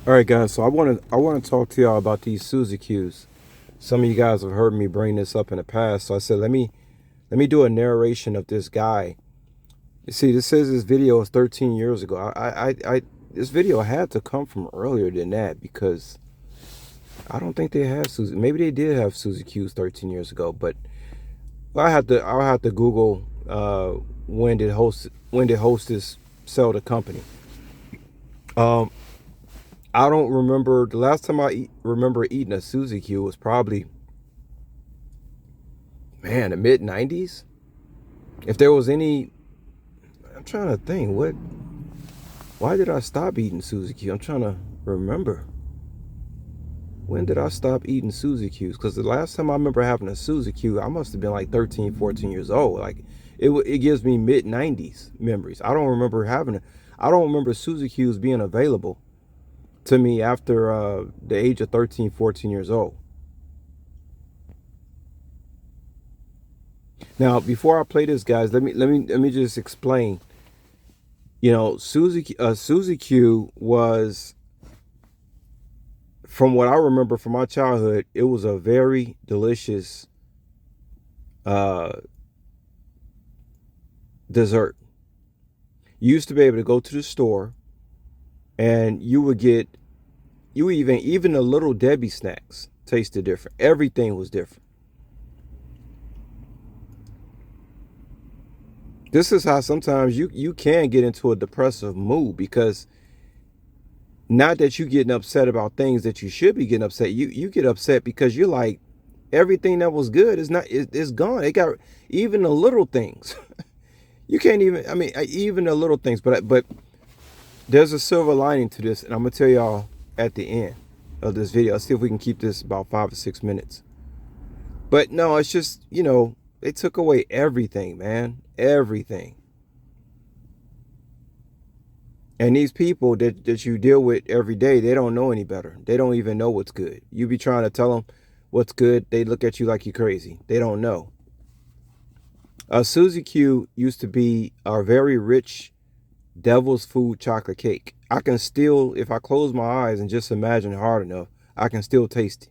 All right, guys. So I want to talk to y'all about these Suzy Qs. Some of you guys have heard me bring this up in the past, so I said let me do a narration of this guy. You see, this says this video is 13 years ago. I this video had to come from earlier than that because I don't think they had Suzy. Maybe they did have Suzy Qs 13 years ago, but I'll have to Google when did Hostess sell the company. Um, I don't remember the last time remember eating a Suzy Q was probably, man, the mid 90s. If there was any, I'm trying to think, why did I stop eating Suzy Q? I'm trying to remember. When did I stop eating Suzy Qs? Because the last time I remember having a Suzy Q, I must have been like 13, 14 years old. Like, it gives me mid 90s memories. I don't remember Suzy Qs being available to me after the age of 13, 14 years old. Now, before I play this, guys, let me just explain. Suzy Q was, from what I remember from my childhood, it was a very delicious uh, dessert. You used to be able to go to the store and even the little Debbie snacks tasted different. Everything was different. This is how sometimes you can get into a depressive mood because, not that you getting upset about things that you should be getting upset. You get upset because you're like, everything that was good is gone. It got, even the little things. You can't even, I mean, even the little things. But there's a silver lining to this, and I'm gonna tell y'all at the end of this video. Let's see if we can keep this about 5 or 6 minutes. But no, it's just, they took away everything, man, everything. And these people that you deal with every day, they don't know any better. They don't even know what's good. You be trying to tell them what's good, they look at you like you're crazy. They don't know. Suzy Q used to be a very rich devil's food chocolate cake. I can still, if I close my eyes and just imagine hard enough, I can still taste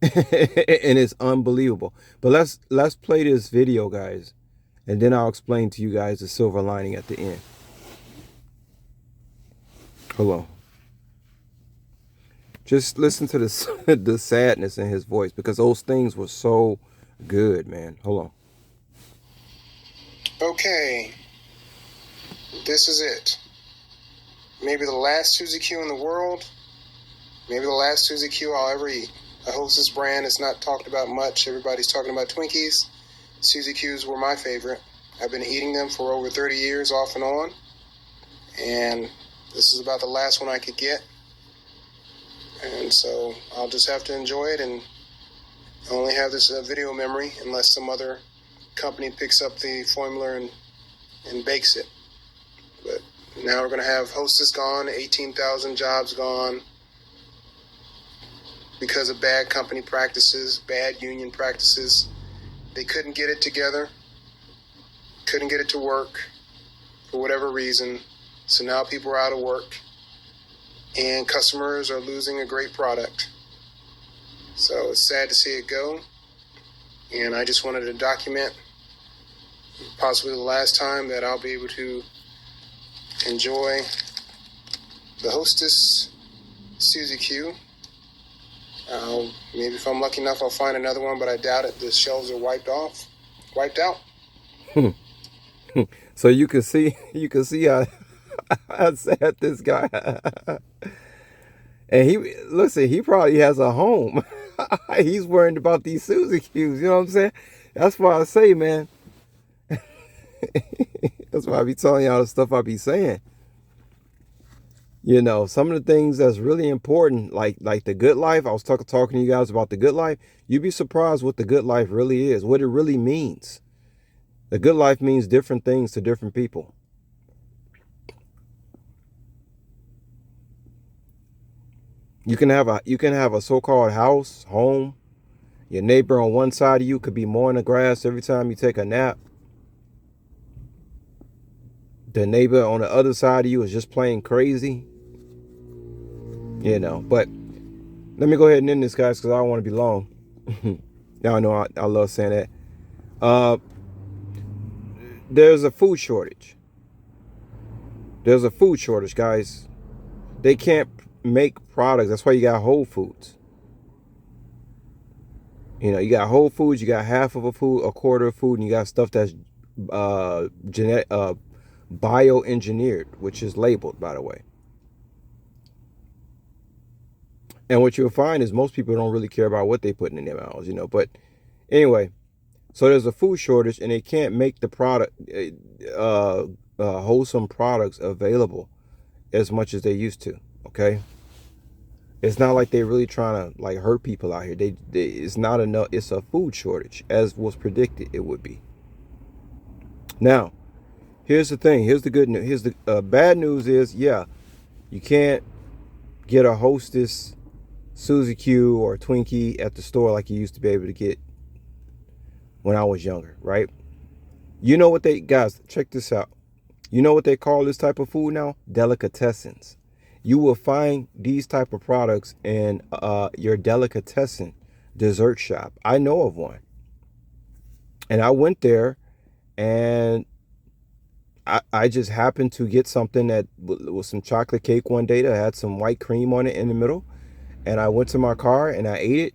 it. And it's unbelievable. But let's play this video, guys, and then I'll explain to you guys the silver lining at the end. Hold on. Just listen to this the sadness in his voice because those things were so good, man. Hold on. Okay, this is it. Maybe the last Suzy Q in the world. Maybe the last Suzy Q I'll ever eat. A Hostess brand is not talked about much. Everybody's talking about Twinkies. Suzy Qs were my favorite. I've been eating them for over 30 years off and on. And this is about the last one I could get. And so I'll just have to enjoy it and only have this video memory unless some other company picks up the formula and bakes it. But now we're going to have Hostess gone, 18,000 jobs gone because of bad company practices, bad union practices. They couldn't get it together, couldn't get it to work for whatever reason. So now people are out of work and customers are losing a great product. So it's sad to see it go. And I just wanted to document possibly the last time that I'll be able to enjoy the Hostess Suzy Q. Maybe if I'm lucky enough, I'll find another one, but I doubt it. The shelves are wiped out. So you can see how sad this guy. And he probably has a home. He's worried about these Suzy Qs. You know what I'm saying? That's why I say, man. That's why I be telling y'all the stuff I be saying. Some of the things that's really important, like the good life. I was talking to you guys about the good life. You'd be surprised what the good life really is, what it really means. The good life means different things to different people. You can have a so-called house, home. Your neighbor on one side of you could be mowing the grass every time you take a nap. The neighbor on the other side of you is just plain crazy. But let me go ahead and end this, guys, because I don't want to be long. Y'all know I love saying that. Uh, there's a food shortage. There's a food shortage, guys. They can't make products. That's why you got Whole Foods. You got Whole Foods. You got half of a quarter of food, and you got stuff that's bioengineered, which is labeled, by the way. And what you'll find is most people don't really care about what they put in their mouths, But anyway, so there's a food shortage, and they can't make the wholesome products available as much as they used to. Okay, it's not like they're really trying to like hurt people out here. It's not enough. It's a food shortage, as was predicted it would be. Now, here's the thing. Here's the good news. Here's the bad news is, yeah, you can't get a Hostess Suzy Q or Twinkie at the store like you used to be able to get when I was younger, right? You know what guys, check this out. You know what they call this type of food now? Delicatessens. You will find these type of products in your delicatessen dessert shop. I know of one. And I went there, and I just happened to get something that was some chocolate cake one day that had some white cream on it in the middle. And I went to my car and I ate it.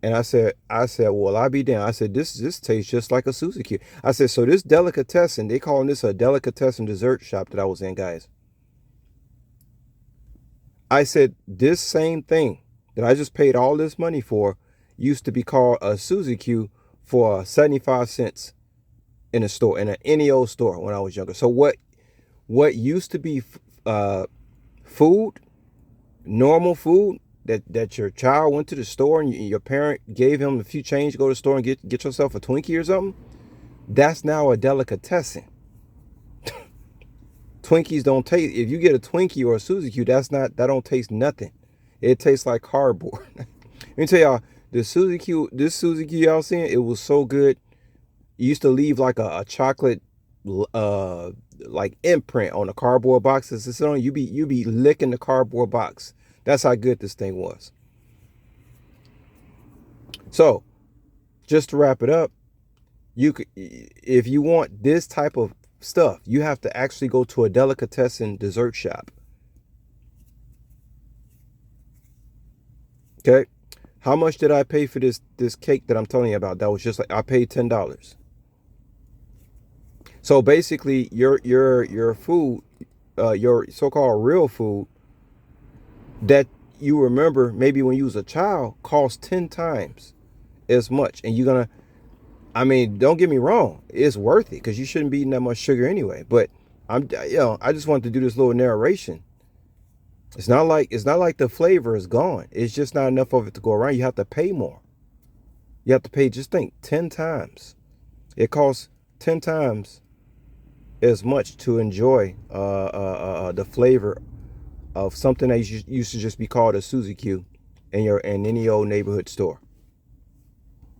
And I said, well, I be damned. I said, this tastes just like a Suzy Q. I said, so this delicatessen, they calling this a delicatessen dessert shop that I was in, guys. I said, this same thing that I just paid all this money for used to be called a Suzy Q for 75 cents in a store, in an NEO store when I was younger. So what used to be food, normal food, that your child went to the store and your parent gave him a few change to go to the store and get yourself a Twinkie or something, that's now a delicatessen. Twinkies don't taste. If you get a Twinkie or a Suzy Q, that don't taste nothing. It tastes like cardboard. Let me tell y'all, this Suzy Q y'all seeing, it was so good. It used to leave like a chocolate like imprint on the cardboard box. You be licking the cardboard box. That's how good this thing was. So, just to wrap it up, if you want this type of stuff, you have to actually go to a delicatessen dessert shop. Okay, how much did I pay for this cake that I'm telling you about? That was just like, I paid $10. So basically, your food, your so-called real food that you remember maybe when you was a child cost 10 times as much. And I mean, don't get me wrong, it's worth it because you shouldn't be eating that much sugar anyway. But I just wanted to do this little narration. It's not like the flavor is gone. It's just not enough of it to go around. You have to pay more. You have to pay, just think, 10 times. It costs 10 times as much to enjoy the flavor of something that used to just be called a Suzy Q in any old neighborhood store.